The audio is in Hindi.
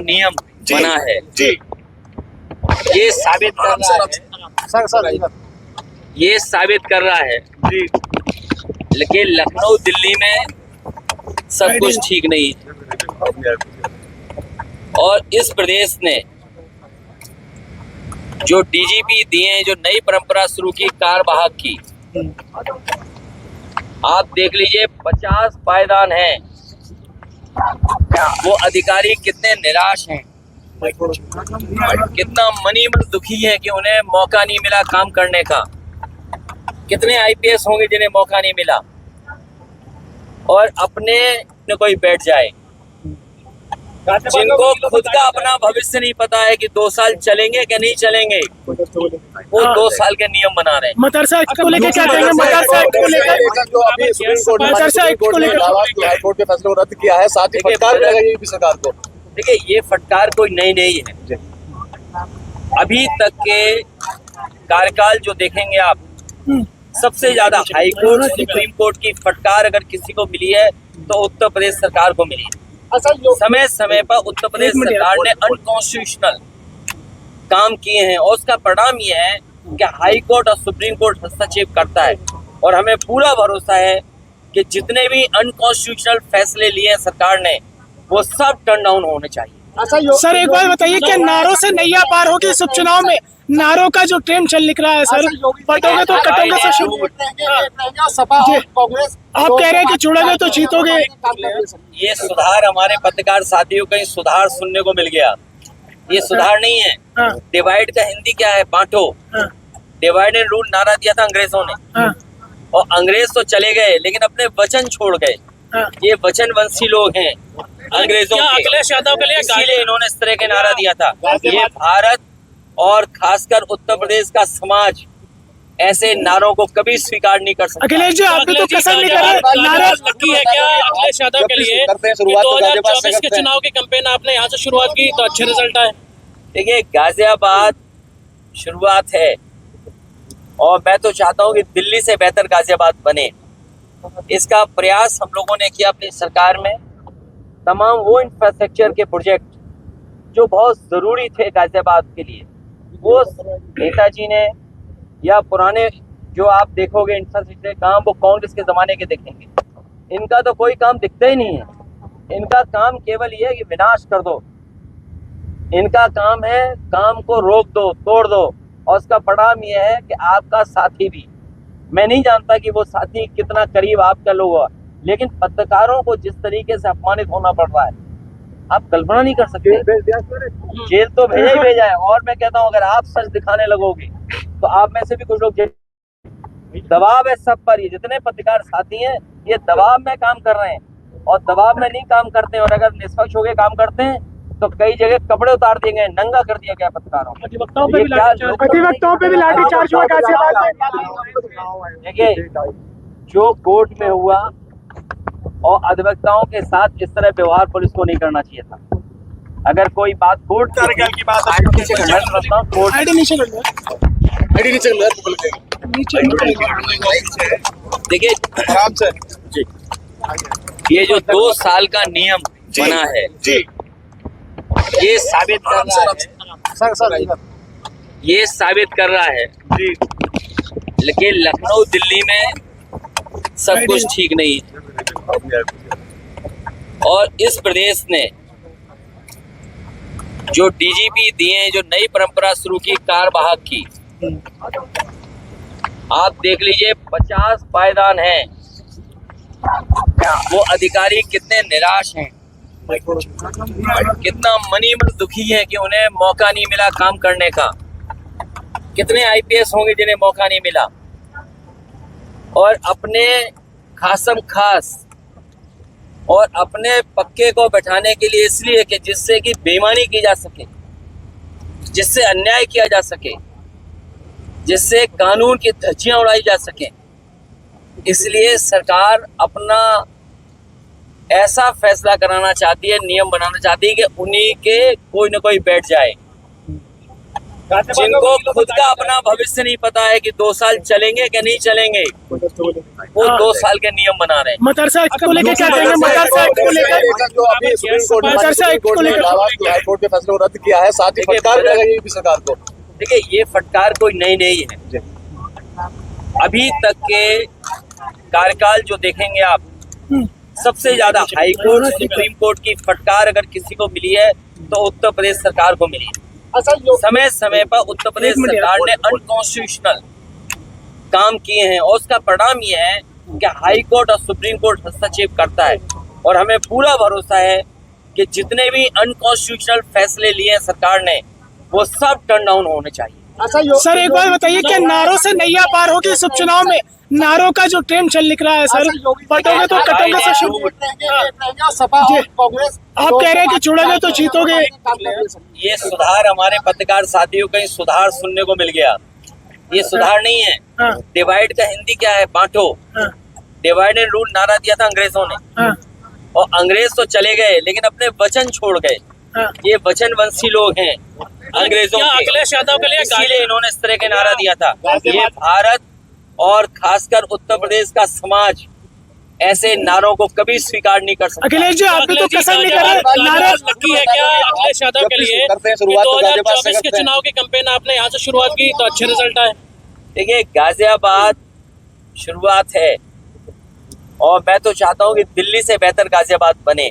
नियम बना है ये साबित कर रहा है ये साबित कर रहा है लेकिन लखनऊ दिल्ली में सब कुछ ठीक नहीं है। और इस प्रदेश ने जो डीजीपी दिए, जो नई परंपरा शुरू की कार्यवाहक की, आप देख लीजिए 50 पायदान हैं। वो अधिकारी कितने निराश हैं, कितना मनी मन दुखी है कि उन्हें मौका नहीं मिला काम करने का। कितने आईपीएस होंगे जिन्हें मौका नहीं मिला और अपने कोई बैठ जाए, जिनको खुद का अपना भविष्य नहीं पता है कि 2 साल चलेंगे कि नहीं चलेंगे, वो 2 साल के नियम बना रहे हैं। मदरसा एक्ट को लेकर क्या कहेंगे? मदरसा एक्ट को लेकर जो अभी सुप्रीम कोर्ट ने हाई कोर्ट के फैसले को रद्द किया है, साथ ही फटकार भी लगाई है सरकार को। देखिए, ये फटकार कोई नई नहीं है। अभी तक के कार्यकाल जो देखेंगे आप, सबसे ज्यादा हाई कोर्ट, सुप्रीम कोर्ट की फटकार अगर किसी को मिली है तो उत्तर प्रदेश सरकार को मिली है। समय समय पर उत्तर प्रदेश सरकार ने अनकॉन्स्टिट्यूशनल काम किए हैं और उसका परिणाम ये है कि हाई कोर्ट और सुप्रीम कोर्ट हस्तक्षेप करता है। और हमें पूरा भरोसा है कि जितने भी अनकॉन्स्टिट्यूशनल फैसले लिए हैं सरकार ने, वो सब टर्न डाउन होने चाहिए। सर एक बात बताइए, क्या नारों से नैया पार होगी इस उपचुनाव में? नारों का जो ट्रेंड चल निकला है सर, पटोगे तो कटोगे से शुरू। आप कह रहे हैं कि जुड़ोगे तो जीतोगे। ये सुधार हमारे पत्रकार साथियों को सुधार सुनने को मिल गया। ये सुधार नहीं है। डिवाइड का हिंदी क्या है? बांटो। डिवाइड एंड रूल नारा दिया था अंग्रेजों ने, और अंग्रेज तो चले गए लेकिन अपने वचन छोड़ गए। ये वचनवंशी लोग हैं अंग्रेजों के, अखिलेश यादव के लिए इसीलिए इन्होंने इस तरह के नारा दिया था। ये भारत और खासकर उत्तर प्रदेश का समाज ऐसे नारों को कभी स्वीकार नहीं कर सकता। अखिलेश जी, आप भी तो कसर नहीं कर रहे। नारा लकी है क्या अखिलेश यादव के लिए? 2024 के चुनाव की कैंपेन आपने यहाँ से शुरुआत की तो अच्छे रिजल्ट आए। देखिए, गाजियाबाद शुरुआत है और मैं तो चाहता हूँ कि दिल्ली से बेहतर गाजियाबाद बने। इसका प्रयास हम लोगों ने किया अपनी सरकार में। तमाम वो इंफ्रास्ट्रक्चर के प्रोजेक्ट जो बहुत ज़रूरी थे गाजियाबाद के लिए, वो नेताजी ने, या पुराने जो आप देखोगे इंफ्रास्ट्रक्चर काम, वो कांग्रेस के ज़माने के देखेंगे। इनका तो कोई काम दिखता ही नहीं है। इनका काम केवल ये है कि विनाश कर दो। इनका काम है काम को रोक दो, तोड़ दो, और उसका परिणाम ये है कि आपका साथी भी, मैं नहीं जानता कि वो साथी कितना करीब आपका लोग हुआ, लेकिन पत्रकारों को जिस तरीके से अपमानित होना पड़ रहा है, आप कल्पना नहीं कर सकते। जेल तो भेजा ही भेजा है। और मैं कहता हूँ, अगर आप सच दिखाने लगोगे तो आप में से भी कुछ लोग जेल। दबाव है सब पर। ये जितने पत्रकार साथी हैं, ये दबाव में काम कर रहे हैं, और दबाव में नहीं काम करते। और अगर निष्पक्ष होकर काम करते हैं तो कई जगह कपड़े उतार दिए गए, नंगा कर दिया गया पत्रकारों को। अधिवक्ताओं पे भी लाठीचार्ज हुआ गाजियाबाद में। देखिए, जो कोर्ट में हुआ और अधिवक्ताओं के साथ इस तरह व्यवहार पुलिस को नहीं करना चाहिए था। अगर कोई बात कोर्ट की बात देखिए, आराम से ये जो 2 साल का नियम बना है, ये साबित कर रहा है ये साबित कर रहा है लेकिन लखनऊ दिल्ली में सब कुछ ठीक नहीं है। और इस प्रदेश ने जो डीजीपी दिए, जो नई परंपरा शुरू की कार्यवाहक की, आप देख लीजिए 50 पायदान हैं। वो अधिकारी कितने निराश हैं, कितना मनी मन दुखी है कि उन्हें मौका नहीं मिला काम करने का। कितने आईपीएस होंगे जिन्हें मौका नहीं मिला, और अपने खासम खास और अपने पक्के को बैठाने के लिए, इसलिए कि जिससे कि बेईमानी की जा सके, जिससे अन्याय किया जा सके, जिससे कानून की धज्जियां उड़ाई जा सके, इसलिए सरकार अपना ऐसा फैसला कराना चाहती है, नियम बनाना चाहती है कि उन्हीं के कोई ना कोई बैठ जाए, जिनको खुद का अपना भविष्य नहीं पता है कि 2 साल चलेंगे कि नहीं चलेंगे, वो 2 साल के नियम बना रहे हैं। मदरसा एक्ट को लेकर क्या कहेंगे? मदरसा एक्ट को लेकर जो अभी सुप्रीम कोर्ट ने मदरसा एक्ट को लेकर हाई कोर्ट के फैसले को रद्द किया है, साथ ही फटकार भी लगाई यूपी सरकार को। देखिए, ये फटकार कोई नई नहीं है। अभी तक के कार्यकाल जो देखेंगे आप, सबसे ज्यादा हाई कोर्ट सुप्रीम कोर्ट की फटकार अगर किसी को मिली है तो उत्तर प्रदेश सरकार को मिली है। समय समय पर उत्तर प्रदेश सरकार ने अनकॉन्स्टिट्यूशनल काम किए हैं और उसका परिणाम ये है कि हाई कोर्ट और सुप्रीम कोर्ट हस्तक्षेप करता है। और हमें पूरा भरोसा है कि जितने भी अनकॉन्स्टिट्यूशनल फैसले लिए हैं सरकार ने, वो सब टर्न डाउन होने चाहिए। सर एक बात बताइए, क्या नारों से नैया पार होगी इस उपचुनाव में? नारों का जो ट्रेंड चल निकला है सर, पटोगे तो कटोगे से शुरू। कांग्रेस आप कह रहे हैं कि जुड़ोगे तो जीतोगे। ये सुधार हमारे पत्रकार साथियों को सुधार सुनने को मिल गया। ये सुधार नहीं है। हाँ। डिवाइड का हिंदी क्या है? बांटो। हाँ, डिवाइड एंड रूल नारा दिया था अंग्रेजों ने, हाँ, और अंग्रेज तो चले गए लेकिन अपने वचन छोड़ गए। हाँ। ये वचनवंशी लोग हैं अंग्रेजों क्या के, अखिलेश यादव के लिए इसीलिए इन्होंने इस तरह के नारा दिया था। ये भारत और खासकर उत्तर प्रदेश का समाज ऐसे नारों को कभी स्वीकार नहीं कर सकता। अखिलेश जी, आप भी तो कसर नहीं कर रहे। नारे लकी है क्या अखिलेश यादव के लिए करते हैं कि शुरुआत तो गाजियाबाद से 2024 के करते हैं। चुनाव की कैंपेन आपने यहाँ से शुरुआत की तो अच्छे रिजल्ट आए? देखिए, गाजियाबाद शुरुआत है और मैं तो चाहता हूँ कि दिल्ली से बेहतर गाजियाबाद बने।